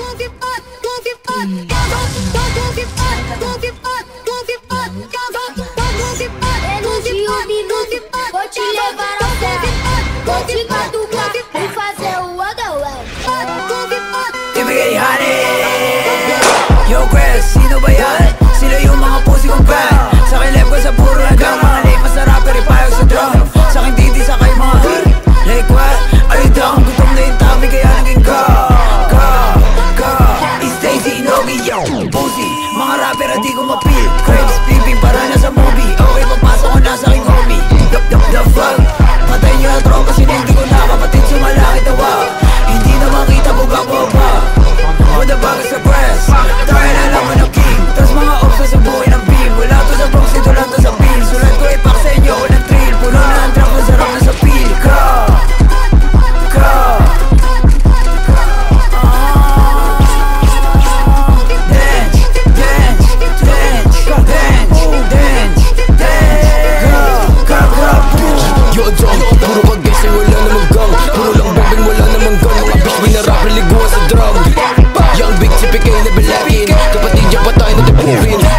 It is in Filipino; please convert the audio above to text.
Vou te levar ao céu, vou te catucar e fazer o underwear. Ibigay honey. Yo Chris, sino ba yan? Sila yung mga pussy kong fan. Sa akin left ko sa puro lagang mga late masarap pero ipayag sa drum. Sa akin titi sa kay mga like what? Are you down? Gutom na yung tummy kaya naging go. Stacy, Nogi, yo pussy, mga rapper at di ko mapil. Crabs, pimping para na sa movie. Okay, papasok ko na sa aking homie. The fuck? Patay niyo ang tropa, sinindi ko na. Kapatid sumalaki tawa. Hindi na makita bugak mo ba? O the bag sa press. Tayo na lang mo ng king. Tas mga ops sa buhay ng beam. Wala to sa Bronx, ito lang to sa pin. Sulat ko ipak sa inyo, walang thrill. Puno na ang trap, masarap na sa pil. Puro pag-guessing, wala namang gang. Puro lang bombing, wala namang gun. Mga bitch, binarap, naliguan sa drum. Young big, typical na balakin. Kapatid niya pa tayo na tipuhin.